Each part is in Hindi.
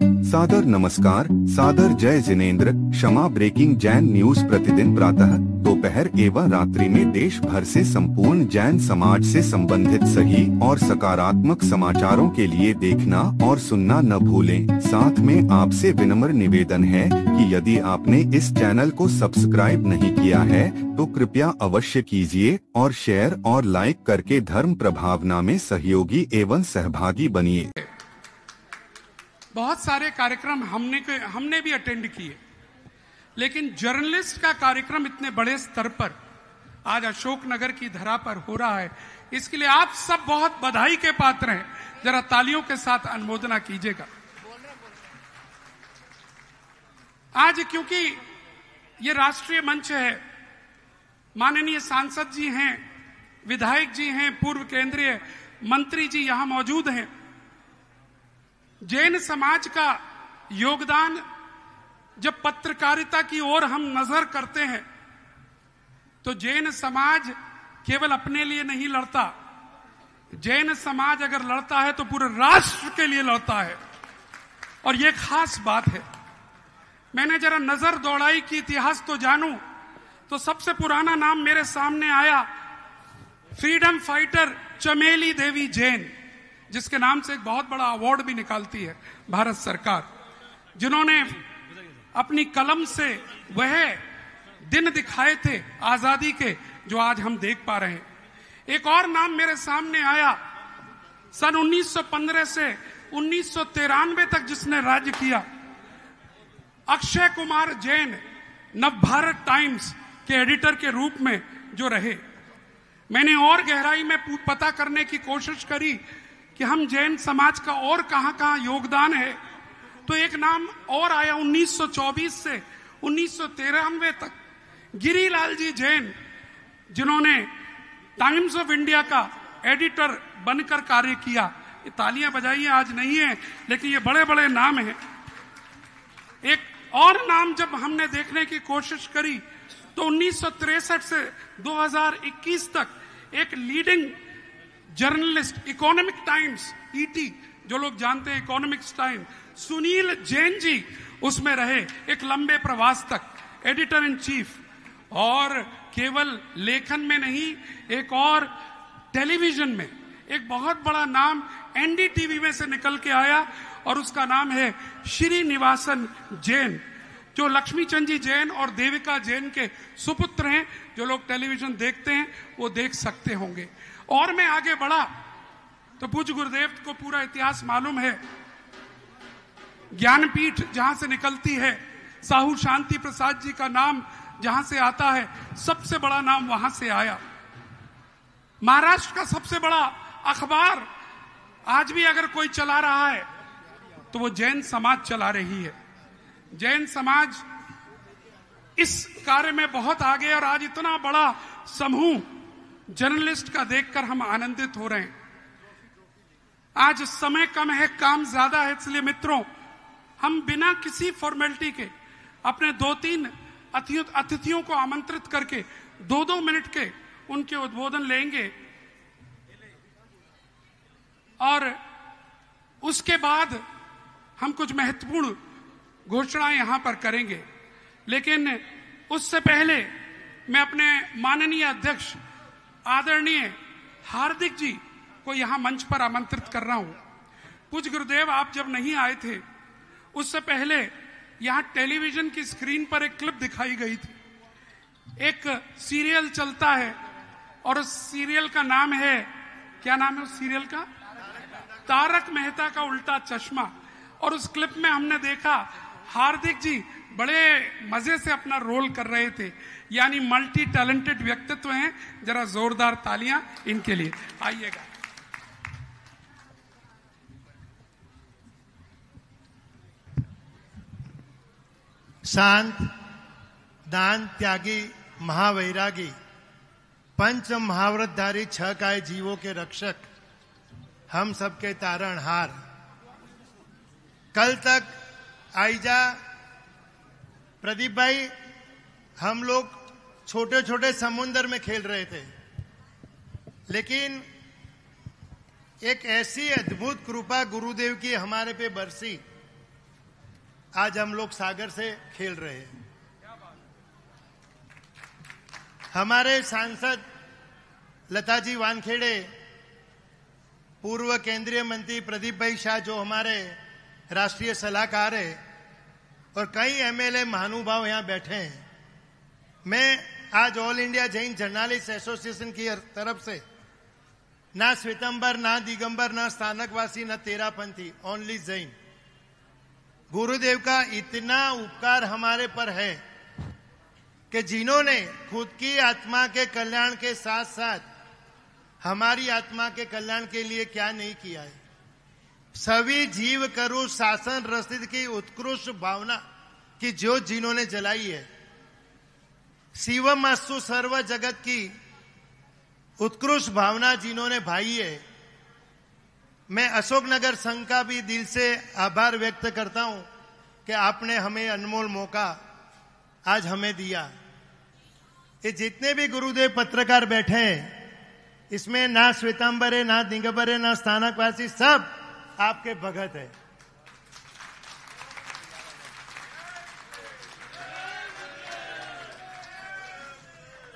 सादर नमस्कार, सादर जय जिनेंद्र। क्षमा ब्रेकिंग जैन न्यूज प्रतिदिन प्रातः, दोपहर एवं रात्रि में देश भर से संपूर्ण जैन समाज से संबंधित सही और सकारात्मक समाचारों के लिए देखना और सुनना न भूलें। साथ में आपसे विनम्र निवेदन है कि यदि आपने इस चैनल को सब्सक्राइब नहीं किया है तो कृपया अवश्य कीजिए और शेयर और लाइक करके धर्म प्रभावना में सहयोगी एवं सहभागी बनिए। बहुत सारे कार्यक्रम हमने भी अटेंड किए, लेकिन जर्नलिस्ट का कार्यक्रम इतने बड़े स्तर पर आज अशोकनगर की धरा पर हो रहा है, इसके लिए आप सब बहुत बधाई के पात्र हैं। जरा तालियों के साथ अनुमोदना कीजिएगा। आज क्योंकि ये राष्ट्रीय मंच है, माननीय सांसद जी हैं, विधायक जी हैं, पूर्व केंद्रीय मंत्री जी यहां मौजूद हैं। जैन समाज का योगदान जब पत्रकारिता की ओर हम नजर करते हैं तो जैन समाज केवल अपने लिए नहीं लड़ता। जैन समाज अगर लड़ता है तो पूरे राष्ट्र के लिए लड़ता है, और यह खास बात है। मैंने जरा नजर दौड़ाई कि इतिहास तो जानूं, तो सबसे पुराना नाम मेरे सामने आया फ्रीडम फाइटर चमेली देवी जैन, जिसके नाम से एक बहुत बड़ा अवार्ड भी निकालती है भारत सरकार, जिन्होंने अपनी कलम से वह दिन दिखाए थे आजादी के जो आज हम देख पा रहे हैं। एक और नाम मेरे सामने आया, सन 1915 से 1993 तक जिसने राज्य किया, अक्षय कुमार जैन, नवभारत टाइम्स के एडिटर के रूप में जो रहे। मैंने और गहराई में पता करने की कोशिश करी कि हम जैन समाज का और कहां योगदान है, तो एक नाम और आया 1924 से 1993 तक, गिरिलाल जी जैन, जिन्होंने टाइम्स ऑफ इंडिया का एडिटर बनकर कार्य किया। ये तालियां बजाइए, आज नहीं है, लेकिन ये बड़े बड़े नाम हैं। एक और नाम जब हमने देखने की कोशिश करी तो 1963 से 2021 तक एक leading journalist, economic times, ET जो लोग जानते हैं, इकोनॉमिक्स टाइम, सुनील जैन जी उसमें रहे एक लंबे प्रवास तक, एडिटर इन चीफ। और केवल लेखन में नहीं, एक और टेलीविजन में एक बहुत बड़ा नाम एनडीटीवी में से निकल के आया, और उसका नाम है श्रीनिवासन जैन, जो लक्ष्मीचंद जी जैन और देविका जैन के सुपुत्र हैं। जो लोग टेलीविजन देखते हैं वो देख सकते होंगे। और मैं आगे बढ़ा तो पूज्य गुरुदेव को पूरा इतिहास मालूम है। ज्ञानपीठ जहां से निकलती है, साहू शांति प्रसाद जी का नाम जहां से आता है, सबसे बड़ा नाम वहां से आया। महाराष्ट्र का सबसे बड़ा अखबार आज भी अगर कोई चला रहा है तो वो जैन समाज चला रही है। जैन समाज इस कार्य में बहुत आगे, और आज इतना बड़ा समूह जर्नलिस्ट का देखकर हम आनंदित हो रहे हैं। आज समय कम है, काम ज्यादा है, इसलिए मित्रों हम बिना किसी फॉर्मेलिटी के अपने 2-3 अतिथियों को आमंत्रित करके 2-2 मिनट के उनके उद्बोधन लेंगे, और उसके बाद हम कुछ महत्वपूर्ण घोषणाएं यहां पर करेंगे। लेकिन उससे पहले मैं अपने माननीय अध्यक्ष आदरणीय हार्दिक जी को यहां मंच पर आमंत्रित कर रहा हूं। पूज्य गुरुदेव, आप जब नहीं आए थे उससे पहले यहां टेलीविजन की स्क्रीन पर एक क्लिप दिखाई गई थी। एक सीरियल चलता है और उस सीरियल का नाम है, क्या नाम है उस सीरियल का? तारक मेहता का उल्टा चश्मा। और उस क्लिप में हमने देखा हार्दिक जी बड़े मजे से अपना रोल कर रहे थे, यानी मल्टी टैलेंटेड व्यक्तित्व हैं। जरा जोरदार तालियां इनके लिए। आइएगा। शांत, दान त्यागी, महावैरागी, पंच महाव्रतधारी, 6 काय जीवों के रक्षक, हम सबके तारणहार। कल तक आइजा प्रदीप भाई, हम लोग छोटे छोटे समुद्र में खेल रहे थे, लेकिन एक ऐसी अद्भुत कृपा गुरुदेव की हमारे पे बरसी आज हम लोग सागर से खेल रहे हैं। हमारे सांसद लताजी वानखेड़े, पूर्व केंद्रीय मंत्री प्रदीप भाई शाह जो हमारे राष्ट्रीय सलाहकार है, और कई एमएलए महानुभाव यहां बैठे हैं। मैं आज all India Jain journalist association की तरफ से ना श्वेतंबर, ना दिगंबर, ना स्थानकवासी, ना तेरापंथी, ओनली जैन, गुरुदेव का इतना उपकार हमारे पर है कि जिन्होंने खुद की आत्मा के कल्याण के साथ साथ हमारी आत्मा के कल्याण के लिए क्या नहीं किया है। सभी जीव करो शासन रसिद की उत्कृष्ट भावना की ज्योत जिन्होंने जलाई है। शिवम अस्तु सर्व जगत की उत्कृष्ट भावना जिन्होंने भाई है। मैं अशोकनगर संघ का भी दिल से आभार व्यक्त करता हूं कि आपने हमें अनमोल मौका आज हमें दिया। ये जितने भी गुरुदेव पत्रकार बैठे हैं, इसमें ना श्वेतांबर है, ना दिगंबर है, ना स्थानकवासी, सब आपके भगत है।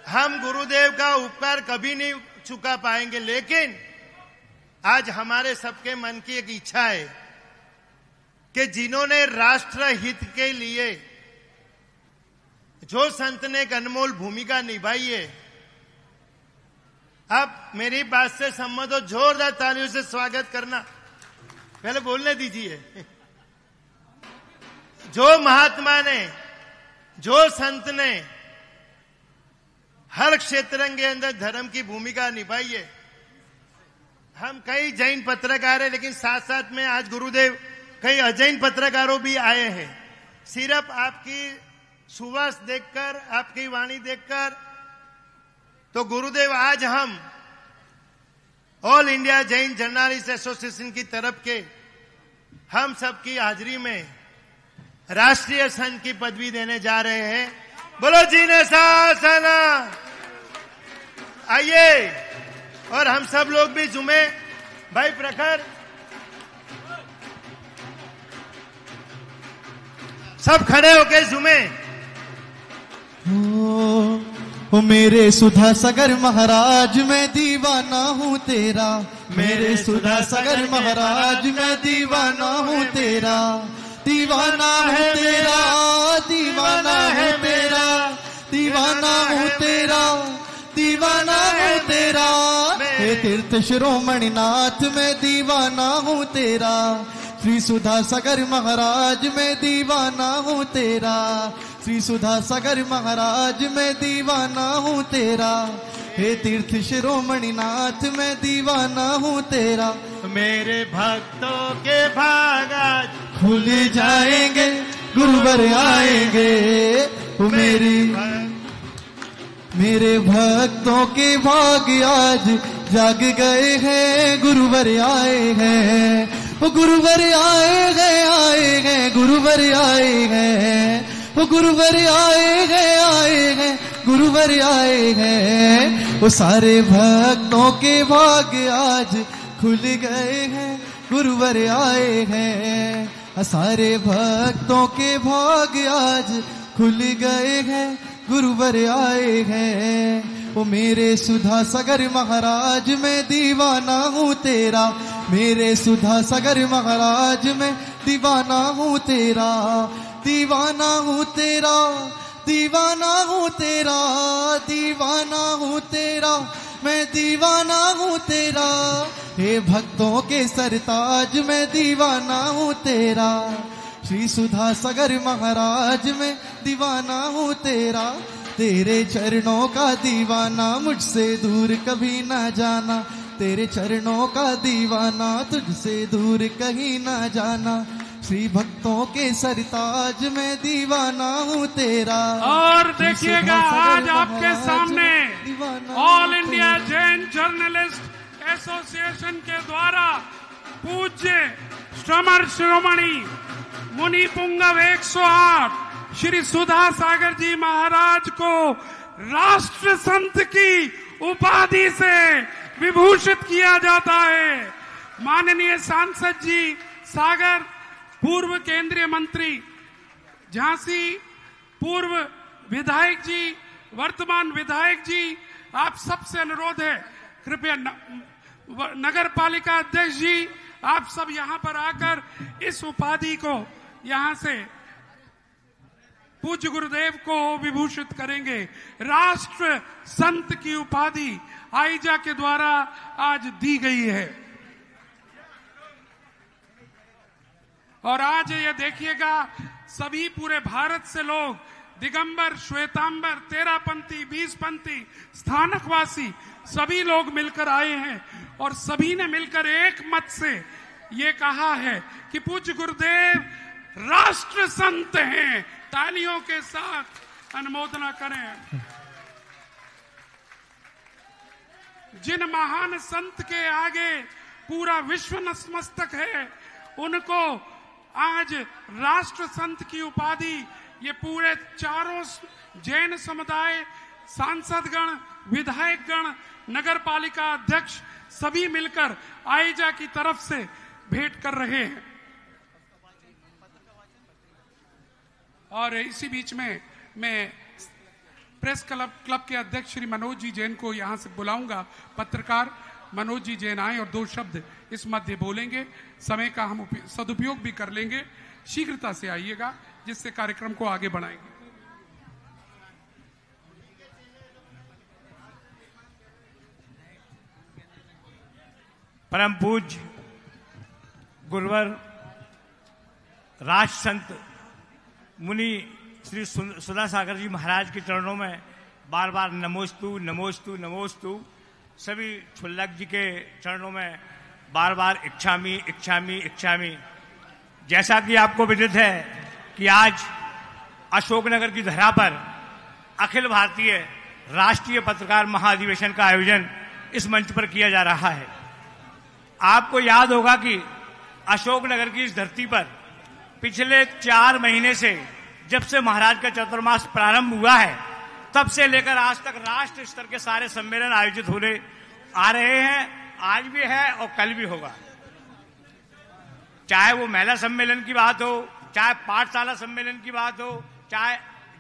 हम गुरुदेव का उपकार कभी नहीं चुका पाएंगे, लेकिन आज हमारे सबके मन की एक इच्छा है कि जिन्होंने राष्ट्र हित के लिए जो संत ने एक अनमोल भूमिका निभाई है, अब मेरी बात से सम्मत हो, जोरदार तालियों से स्वागत करना। पहले बोलने दीजिए। जो महात्मा ने, जो संत ने हर क्षेत्र के अंदर धर्म की भूमिका निभाई है। हम कई जैन पत्रकार हैं, लेकिन साथ साथ में आज गुरुदेव कई अजैन पत्रकारों भी आए हैं। सिर्फ आपकी सुवास देखकर, आपकी वाणी देखकर, तो गुरुदेव आज हम all India Jain journalist association की तरफ के हम सबकी हाजिरी में राष्ट्रीय संत की पदवी देने जा रहे हैं। बोलो जीने शासन। आइए, और हम सब लोग भी झूमे। भाई प्रखर, सब खड़े होके झूमे। ओ मेरे सुधा सगर महाराज मैं दीवाना हूँ तेरा, मेरे सुधा सगर महाराज मैं दीवाना हूँ तेरा, दीवाना हूँ तेरा, दीवाना हूँ तेरा, दीवाना हूँ तेरा, दीवाना हूँ तेरा। हे तीर्थ शिरोमणि नाथ मैं दीवाना हूँ तेरा, श्री सुधा सगर महाराज मैं दीवाना हूँ तेरा, श्री सुधा सगर महाराज मैं दीवाना हूँ तेरा। हे तीर्थ शिरोमणि नाथ मैं दीवाना हूँ तेरा। मेरे भक्तों के भाग आज खुल जाएंगे, गुरुवर आएंगे। मेरे भक्तों के भाग आज जाग गए हैं, गुरुवर आए हैं, वो गुरुवर आए हैं, गुरुवर आए हैं, वो गुरुवर आए हैं, गुरुवर आए हैं। वो सारे भक्तों के भाग आज खुल गए हैं, गुरुवर आए हैं। सारे भक्तों के भाग आज खुल गए हैं, गुरुवर आए हैं। वो मेरे सुधा सगर महाराज मैं दीवाना हूँ तेरा, मेरे सुधा सगर महाराज मैं दीवाना हूँ तेरा, दीवाना हूँ तेरा, दीवाना हूँ तेरा, दीवाना हूँ तेरा, मैं दीवाना हूँ तेरा। हे भक्तों के सरताज मैं दीवाना हूँ तेरा, श्री सुधा सगर महाराज मैं दीवाना हूँ तेरा। तेरे चरणों का दीवाना मुझसे दूर कभी ना जाना, तेरे चरणों का दीवाना तुझसे दूर कहीं ना जाना। श्री भक्तों के सरताज में दीवाना हूँ तेरा। और देखिएगा आज आपके सामने all India Jain journalist association के द्वारा पूज्य श्रमण शिरोमणि मुनि पुंगव 108 श्री सुधा सागर जी महाराज को राष्ट्र संत की उपाधि से विभूषित किया जाता है। माननीय सांसद जी सागर, पूर्व केंद्रीय मंत्री झांसी पूर्व विधायक जी, वर्तमान विधायक जी, आप सबसे अनुरोध है कृपया नगर पालिका अध्यक्ष जी, आप सब यहां पर आकर इस उपाधि को यहां से पूज्य गुरुदेव को विभूषित करेंगे। राष्ट्र संत की उपाधि आईजा के द्वारा आज दी गई है। और आज ये देखिएगा, सभी पूरे भारत से लोग, दिगंबर, श्वेतांबर, तेरापंथी, बीसपंथी, स्थानकवासी, सभी लोग मिलकर आए हैं और सभी ने मिलकर एक मत से ये कहा है कि पूज्य गुरुदेव राष्ट्र संत हैं। तालियों के साथ अनुमोदना करें। जिन महान संत के आगे पूरा विश्व नतमस्तक है, उनको आज राष्ट्र संत की उपाधि ये पूरे चारों जैन समुदाय, सांसदगण, विधायकगण, नगर पालिका अध्यक्ष सभी मिलकर आईजा की तरफ से भेंट कर रहे हैं। और इसी बीच में मैं प्रेस क्लब के अध्यक्ष श्री मनोज जी जैन को यहां से बुलाऊंगा। पत्रकार मनोज जी जैन आए और 2 शब्द इस मध्य बोलेंगे। समय का हम सदुपयोग भी कर लेंगे। शीघ्रता से आइएगा, जिससे कार्यक्रम को आगे बढ़ाएंगे। परम पूज्य गुरुवर राष्ट्र संत मुनि श्री सुधा सागर जी महाराज के चरणों में बार बार नमोस्तु नमोस्तु नमोस्तु। सभी छुल्लक जी के चरणों में बार बार इच्छामी इच्छामी इच्छामी। जैसा कि आपको विदित है कि आज अशोकनगर की धरा पर अखिल भारतीय राष्ट्रीय पत्रकार महाधिवेशन का आयोजन इस मंच पर किया जा रहा है। आपको याद होगा कि अशोकनगर की इस धरती पर पिछले 4 महीने से, जब से महाराज का चतुर्मास प्रारंभ हुआ है, तब से लेकर आज तक राष्ट्र स्तर के सारे सम्मेलन आयोजित होने आ रहे हैं। आज भी है और कल भी होगा। चाहे वो महिला सम्मेलन की बात हो, चाहे पाठशाला सम्मेलन की बात हो, चाहे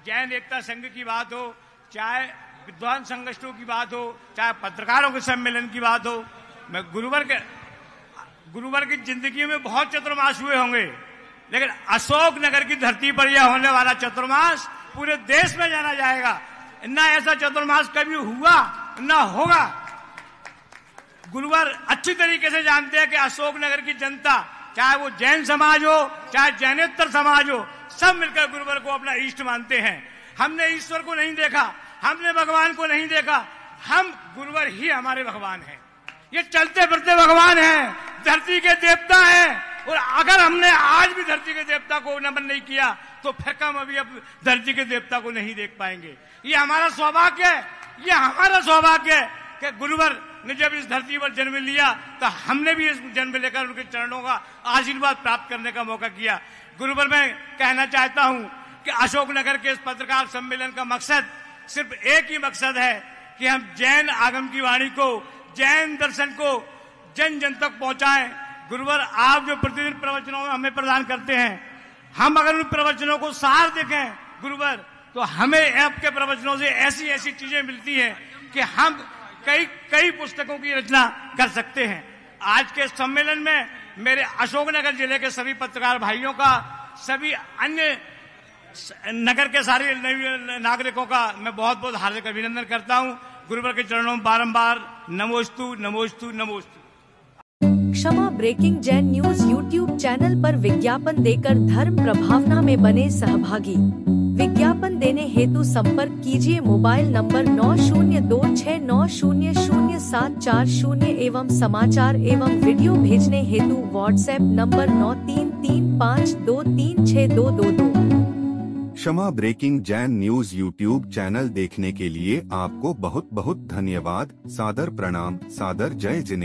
जैन एकता संघ की बात हो, चाहे विद्वान संगठनों की बात हो, चाहे पत्रकारों के सम्मेलन की बात हो। मैं गुरुवर की जिंदगी में बहुत चतुर्मास हुए होंगे, लेकिन अशोकनगर की धरती पर यह होने वाला चतुर्मास पूरे देश में जाना जाएगा। ना ऐसा चतुर्मास कभी हुआ ना होगा। गुरुवर अच्छी तरीके से जानते हैं कि अशोकनगर की जनता, चाहे वो जैन समाज हो, चाहे जैनेतर समाज हो, सब मिलकर गुरुवर को अपना इष्ट मानते हैं। हमने ईश्वर को नहीं देखा, हमने भगवान को नहीं देखा, हम गुरुवर ही हमारे भगवान हैं। ये चलते फिरते भगवान हैं, धरती के देवता हैं। और अगर हमने आज भी धरती के देवता को नमन नहीं किया, तो फिर हम अभी अब धरती के देवता को नहीं देख पाएंगे। ये हमारा सौभाग्य है, ये हमारा सौभाग्य है कि गुरुवर ने जब इस धरती पर जन्म लिया, तो हमने भी इस जन्म लेकर उनके चरणों का आशीर्वाद प्राप्त करने का मौका किया। गुरुवर, मैं कहना चाहता हूं कि अशोकनगर के इस पत्रकार सम्मेलन का मकसद सिर्फ एक ही मकसद है कि हम जैन आगम की वाणी को, जैन दर्शन को जन जन तक पहुंचाएं। गुरुवर, आप जो प्रतिदिन प्रवचनों में हमें प्रदान करते हैं, हम अगर उन प्रवचनों को सार देखें गुरुवर, तो हमें आपके प्रवचनों से ऐसी ऐसी चीजें मिलती हैं कि हम कई पुस्तकों की रचना कर सकते हैं। आज के सम्मेलन में मेरे अशोकनगर जिले के सभी पत्रकार भाइयों का, सभी अन्य नगर के सारे नागरिकों का मैं बहुत बहुत हार्दिक अभिनंदन करता हूं। गुरुवर के चरणों में बारंबार नमोस्तु नमोस्तु नमोस्तु। क्षमा breaking Jain news YouTube channel पर विज्ञापन देकर धर्म प्रभावना में बने सहभागी। विज्ञापन देने हेतु संपर्क कीजिए मोबाइल नंबर 9026900740 एवं समाचार एवं वीडियो भेजने हेतु व्हाट्सएप नंबर 9335236222। क्षमा breaking Jain news YouTube channel देखने के लिए आपको बहुत बहुत धन्यवाद। सादर प्रणाम, सादर जय जिनेंद्र।